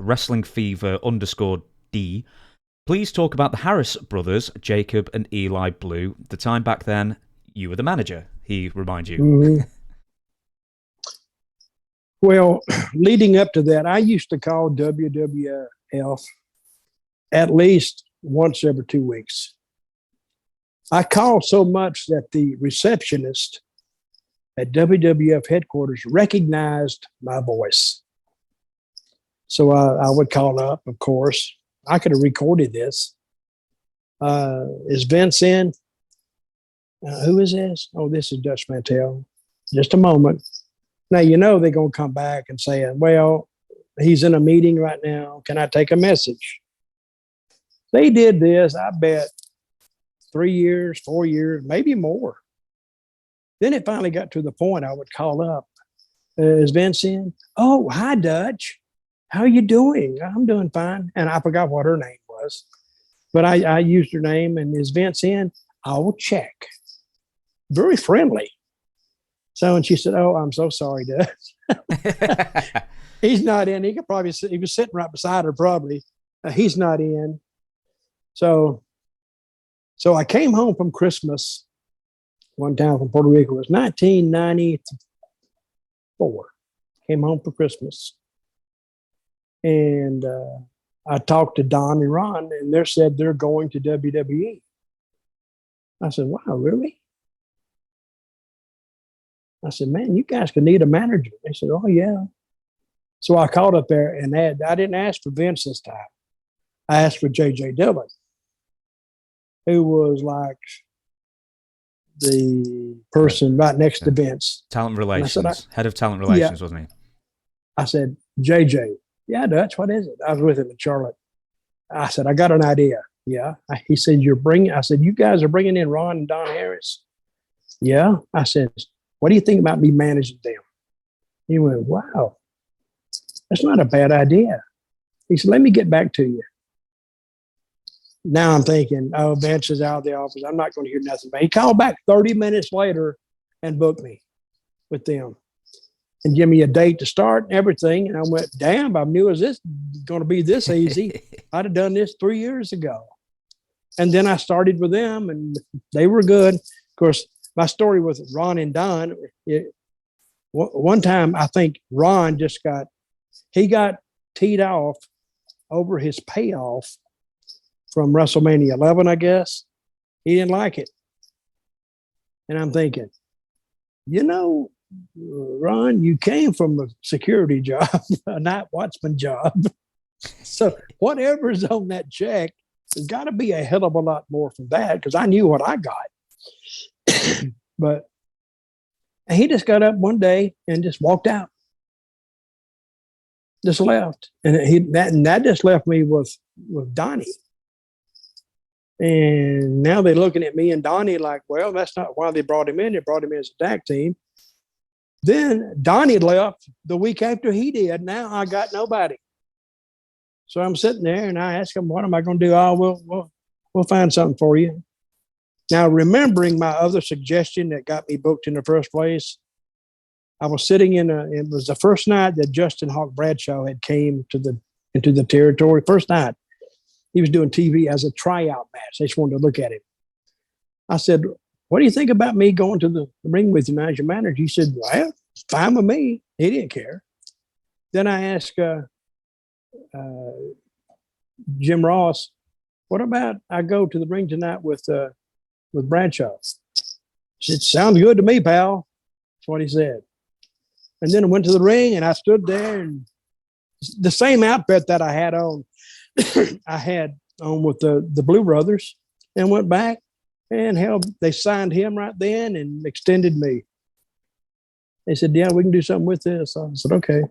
WrestlingFever_D. Please talk about the Harris brothers, Jacob and Eli Blue. The time back then, you were the manager, he reminds you. Mm-hmm. Well, leading up to that, I used to call WWF at least once every 2 weeks. I called so much that the receptionist at WWF headquarters recognized my voice. So I would call up, of course. I could have recorded this. Is Vince in? Who is this? Oh, this is Dutch Mantell. Just a moment. Now, they're going to come back and say, well, he's in a meeting right now. Can I take a message? They did this, I bet, 3 years, 4 years, maybe more. Then it finally got to the point I would call up. Is Vince in? Oh, hi, Dutch. How are you doing? I'm doing fine. And I forgot what her name was. But I used her name, and is Vince in? I will check. Very friendly. So, and she said, oh, I'm so sorry, Dutch. He's not in. He was sitting right beside her probably. He's not in. So I came home from Christmas one time from Puerto Rico. It was 1994. Came home for Christmas. And I talked to Don and Ron, and they said they're going to WWE. I said, wow, really? I said, man, you guys could need a manager. They said, oh, yeah. So I called up there, and I didn't ask for Vince this time. I asked for J.J. Dillon, who was like the person right next to Vince. Talent relations, head of talent relations, wasn't he? I said, J.J., yeah, Dutch, what is it? I was with him in Charlotte. I said, I got an idea. Yeah. He said, I said, you guys are bringing in Ron and Don Harris. Yeah. I said, what do you think about me managing them? He went, wow, that's not a bad idea. He said, let me get back to you. Now I'm thinking, oh, Vince is out of the office. I'm not going to hear nothing. But he called back 30 minutes later and booked me with them and give me a date to start and everything. And I went, damn, I knew it was going to be this easy. I'd have done this 3 years ago. And then I started with them, and they were good. Of course, my story with Ron and Don, one time I think Ron got teed off over his payoff from WrestleMania 11, I guess. He didn't like it. And I'm thinking, Ron, you came from a security job, a night watchman job. So whatever's on that check, there's got to be a hell of a lot more from that, because I knew what I got. But he just got up one day and just walked out. Just left. And that just left me with Donnie. And now they're looking at me and Donnie like, well, that's not why they brought him in. They brought him in as a tag team. Then Donnie left the week after he did. Now I got nobody. So I'm sitting there and I ask him, what am I going to do? Oh, we'll find something for you. Now, remembering my other suggestion that got me booked in the first place, I was sitting it was the first night that Justin Hawk Bradshaw had came into the territory. First night. He was doing TV as a tryout match. They just wanted to look at him. I said, what do you think about me going to the ring with you as your manager? He said, well, fine with me. He didn't care. Then I asked Jim Ross, what about I go to the ring tonight with Bradshaw? He said, sounds good to me, pal. That's what he said. And then I went to the ring and I stood there, and the same outfit that I had on, I had on with the Blue Brothers, and went back and they signed him right then and extended me. They said, yeah, we can do something with this. I said, okay.